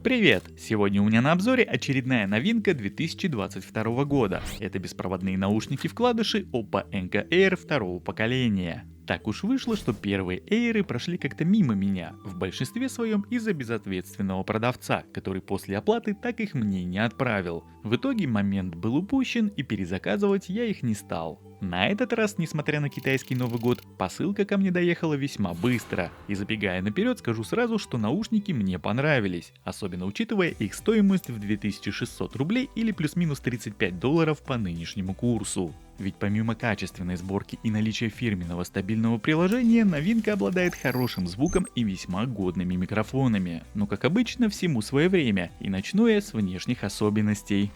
Привет! Сегодня у меня на обзоре очередная новинка 2022 года. Это беспроводные наушники-вкладыши Oppo Enco Air второго поколения. Так уж вышло, что первые Air'ы прошли как-то мимо меня, в большинстве своем из-за безответственного продавца, который после оплаты так их мне не отправил. В итоге момент был упущен, и перезаказывать я их не стал. На этот раз, несмотря на китайский Новый год, посылка ко мне доехала весьма быстро. И забегая наперед, скажу сразу, что наушники мне понравились, особенно учитывая их стоимость в 2600 рублей или плюс-минус $35 по нынешнему курсу. Ведь помимо качественной сборки и наличия фирменного стабильного приложения, новинка обладает хорошим звуком и весьма годными микрофонами. Но как обычно, всему свое время, и начну я с внешних особенностей.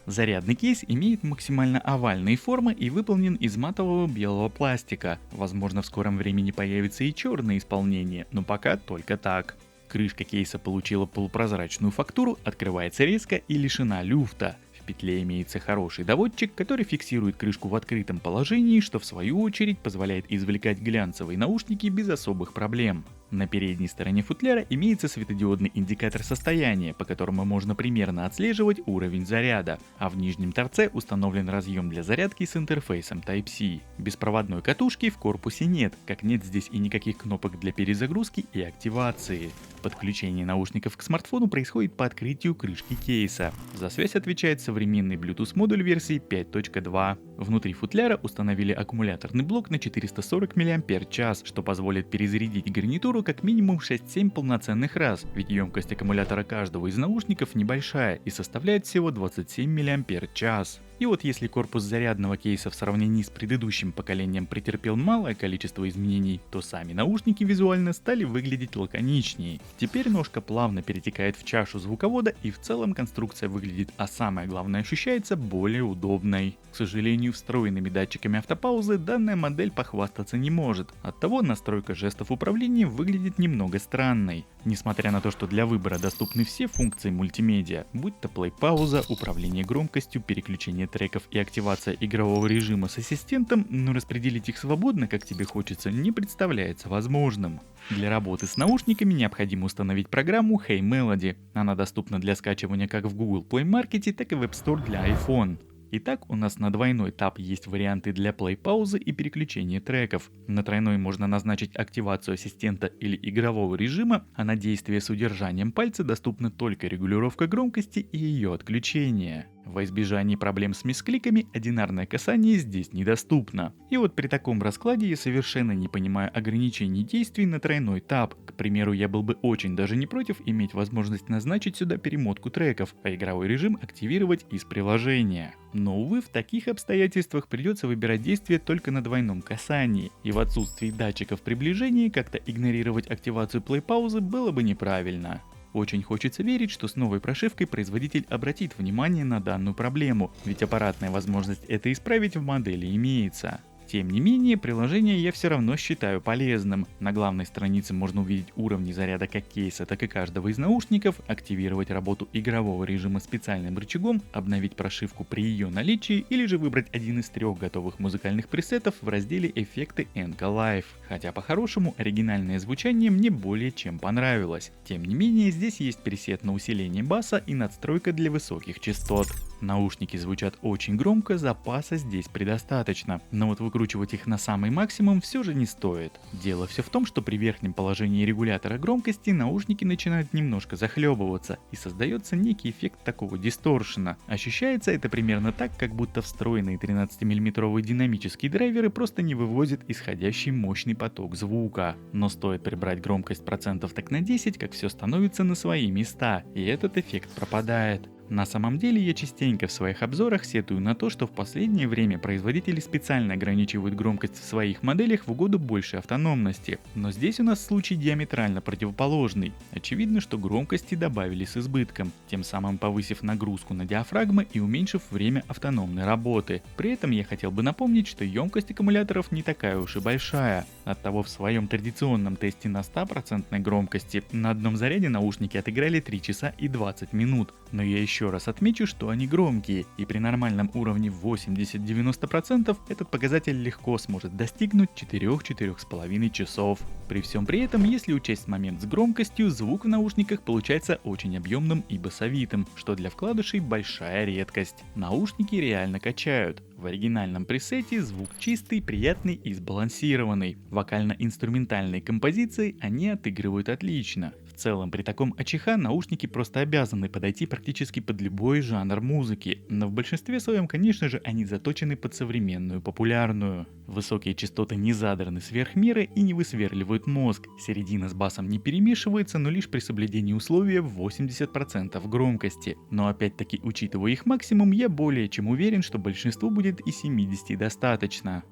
Зарядный кейс имеет максимально овальные формы и выполнен из матового белого пластика. Возможно, в скором времени появится и черное исполнение, но пока только так. Крышка кейса получила полупрозрачную фактуру, открывается резко и лишена люфта. В петле имеется хороший доводчик, который фиксирует крышку в открытом положении, что в свою очередь позволяет извлекать глянцевые наушники без особых проблем. На передней стороне футляра имеется светодиодный индикатор состояния, по которому можно примерно отслеживать уровень заряда, а в нижнем торце установлен разъем для зарядки с интерфейсом Type-C. Беспроводной катушки в корпусе нет, как нет здесь и никаких кнопок для перезагрузки и активации. Подключение наушников к смартфону происходит по открытию крышки кейса. За связь отвечает современный Bluetooth модуль версии 5.2. Внутри футляра установили аккумуляторный блок на 440 мАч, что позволит перезарядить гарнитуру как минимум 6-7 полноценных раз, ведь емкость аккумулятора каждого из наушников небольшая и составляет всего 27 мАч. И вот если корпус зарядного кейса в сравнении с предыдущим поколением претерпел малое количество изменений, то сами наушники визуально стали выглядеть лаконичнее. Теперь ножка плавно перетекает в чашу звуковода, и в целом конструкция выглядит, а самое главное, ощущается более удобной. К сожалению, встроенными датчиками автопаузы данная модель похвастаться не может, оттого настройка жестов управления выглядит немного странной. Несмотря на то, что для выбора доступны все функции мультимедиа, будь то плей-пауза, управление громкостью, переключение треков и активация игрового режима с ассистентом, но распределить их свободно, как тебе хочется, не представляется возможным. Для работы с наушниками необходимо установить программу Hey Melody. Она доступна для скачивания как в Google Play Market, так и в App Store для iPhone. Итак, у нас на двойной тап есть варианты для плей-паузы и переключения треков. На тройной можно назначить активацию ассистента или игрового режима, а на действие с удержанием пальца доступна только регулировка громкости и ее отключение. Во избежание проблем с мискликами одинарное касание здесь недоступно. И вот при таком раскладе я совершенно не понимаю ограничений действий на тройной тап. К примеру, я был бы очень даже не против иметь возможность назначить сюда перемотку треков, а игровой режим активировать из приложения. Но, увы, в таких обстоятельствах придется выбирать действия только на двойном касании, и в отсутствии датчиков приближения как-то игнорировать активацию плей-паузы было бы неправильно. Очень хочется верить, что с новой прошивкой производитель обратит внимание на данную проблему, ведь аппаратная возможность это исправить в модели имеется. Тем не менее, приложение я все равно считаю полезным. На главной странице можно увидеть уровни заряда как кейса, так и каждого из наушников, активировать работу игрового режима специальным рычагом, обновить прошивку при ее наличии или же выбрать один из 3 готовых музыкальных пресетов в разделе «Эффекты Enco Live». Хотя по-хорошему оригинальное звучание мне более чем понравилось. Тем не менее, здесь есть пресет на усиление баса и надстройка для высоких частот. Наушники звучат очень громко, запаса здесь предостаточно, но вот выкручивать их на самый максимум все же не стоит. Дело все в том, что при верхнем положении регулятора громкости наушники начинают немножко захлебываться, и создается некий эффект такого дисторшена. Ощущается это примерно так, как будто встроенные 13-мм динамические драйверы просто не вывозят исходящий мощный поток звука. Но стоит прибрать громкость процентов так на 10, как все становится на свои места, и этот эффект пропадает. На самом деле я частенько в своих обзорах сетую на то, что в последнее время производители специально ограничивают громкость в своих моделях в угоду большей автономности. Но здесь у нас случай диаметрально противоположный. Очевидно, что громкости добавили с избытком, тем самым повысив нагрузку на диафрагмы и уменьшив время автономной работы. При этом я хотел бы напомнить, что емкость аккумуляторов не такая уж и большая. Оттого в своем традиционном тесте на 100% громкости на одном заряде наушники отыграли 3 часа и 20 минут. Но я еще Еще раз отмечу, что они громкие, и при нормальном уровне 80-90% этот показатель легко сможет достигнуть 4-4,5 часов. При всем при этом, если учесть момент с громкостью, звук в наушниках получается очень объемным и басовитым, что для вкладышей большая редкость. Наушники реально качают. В оригинальном пресете звук чистый, приятный и сбалансированный. Вокально-инструментальной композицией они отыгрывают отлично. В целом, при таком АЧХ наушники просто обязаны подойти практически под любой жанр музыки, но в большинстве своем, конечно же, они заточены под современную популярную. Высокие частоты не задраны сверх меры и не высверливают мозг, середина с басом не перемешивается, но лишь при соблюдении условия в 80% громкости. Но опять-таки, учитывая их максимум, я более чем уверен, что большинству будет и 70 достаточно.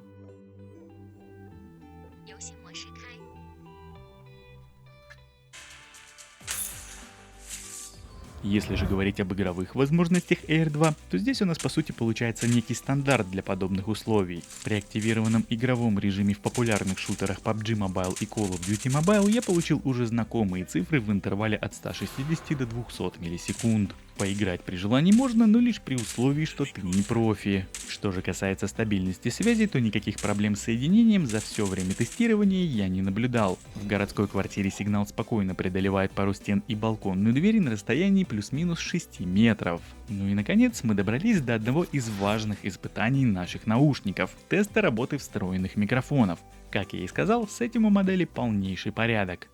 Если же говорить об игровых возможностях Air 2, то здесь у нас по сути получается некий стандарт для подобных условий. При активированном игровом режиме в популярных шутерах PUBG Mobile и Call of Duty Mobile я получил уже знакомые цифры в интервале от 160 до 200 миллисекунд. Поиграть при желании можно, но лишь при условии, что ты не профи. Что же касается стабильности связи, то никаких проблем с соединением за все время тестирования я не наблюдал. В городской квартире сигнал спокойно преодолевает пару стен и балконную дверь на расстоянии плюс-минус 6 метров. Ну и наконец мы добрались до одного из важных испытаний наших наушников – теста работы встроенных микрофонов. Как я и сказал, с этим у модели полнейший порядок.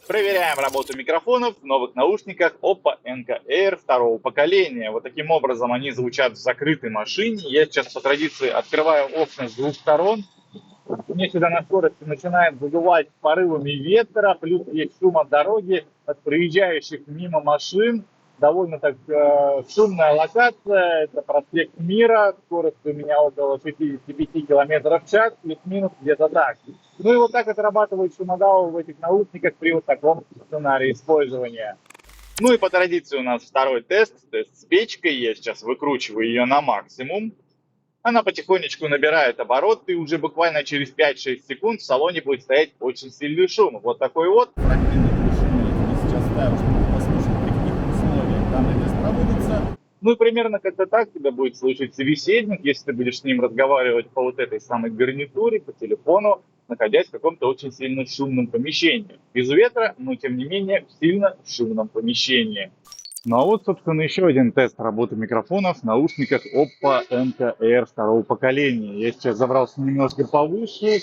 Проверяем работу микрофонов в новых наушниках Oppo Enco Air второго поколения. Вот таким образом они звучат в закрытой машине. Я сейчас по традиции открываю окна с двух сторон. Мне сюда на скорости начинает задувать порывами ветра, плюс есть шум от дороги, от проезжающих мимо машин. Довольно так шумная локация, это проспект Мира, скорость у меня около 65 км в час, плюс-минус где-то так. Ну и вот так отрабатывает шумодал в этих наушниках при вот таком сценарии использования. Ну и по традиции у нас второй тест с печкой, я сейчас выкручиваю ее на максимум. Она потихонечку набирает обороты, и уже буквально через 5-6 секунд в салоне будет стоять очень сильный шум. Вот такой вот. Ну и примерно как-то так тебя будет слышать собеседник, если ты будешь с ним разговаривать по вот этой самой гарнитуре, по телефону, находясь в каком-то очень сильно шумном помещении. Без ветра, но тем не менее в сильно шумном помещении. Ну а вот, собственно, еще один тест работы микрофонов в наушниках Oppo Enco Air второго поколения. Я сейчас забрался немножко повыше.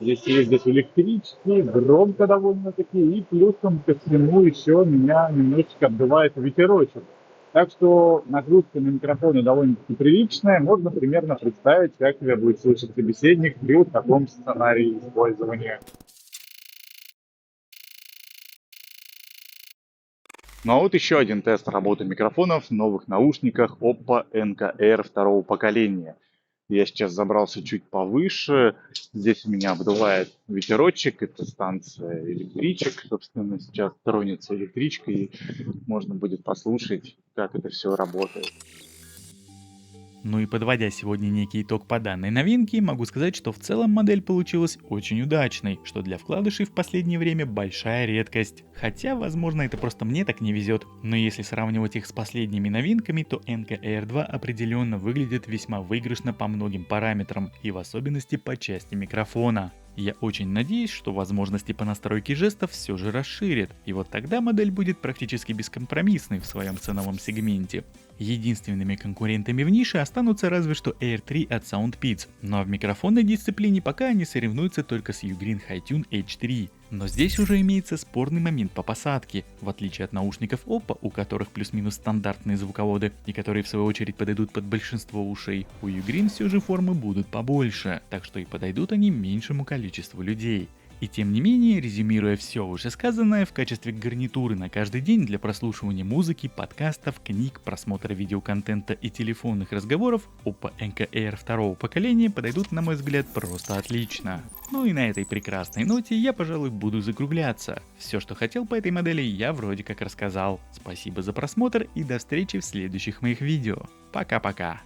Здесь ездят электрички, громко довольно-таки, и плюсом ко всему еще меня немножечко обдувает ветерочек. Так что нагрузка на микрофоны довольно-таки приличная, можно примерно представить, как тебя будет слышать собеседник при вот таком сценарии использования. Ну а вот еще один тест работы микрофонов в новых наушниках Oppo Enco Air второго поколения. Я сейчас забрался чуть повыше, здесь у меня обдувает ветерочек, это станция электричек, собственно, сейчас тронется электричка и можно будет послушать, как это все работает. Ну и подводя сегодня некий итог по данной новинке, могу сказать, что в целом модель получилась очень удачной, что для вкладышей в последнее время большая редкость. Хотя, возможно, это просто мне так не везет, но если сравнивать их с последними новинками, то Enco Air 2 определенно выглядит весьма выигрышно по многим параметрам, и в особенности по части микрофона. Я очень надеюсь, что возможности по настройке жестов все же расширят, и вот тогда модель будет практически бескомпромиссной в своем ценовом сегменте. Единственными конкурентами в нише останутся разве что Air 3 от SoundPeats, но в микрофонной дисциплине пока они соревнуются только с Ugreen HiTune H3. Но здесь уже имеется спорный момент по посадке. В отличие от наушников Oppo, у которых плюс-минус стандартные звуководы, и которые в свою очередь подойдут под большинство ушей, у Ugreen все же формы будут побольше, так что и подойдут они меньшему количеству людей. И тем не менее, резюмируя все вышесказанное, в качестве гарнитуры на каждый день для прослушивания музыки, подкастов, книг, просмотра видеоконтента и телефонных разговоров, Oppo Enco Air второго поколения подойдут, на мой взгляд, просто отлично. Ну и на этой прекрасной ноте я, пожалуй, буду закругляться. Все, что хотел по этой модели, я вроде как рассказал. Спасибо за просмотр и до встречи в следующих моих видео. Пока-пока.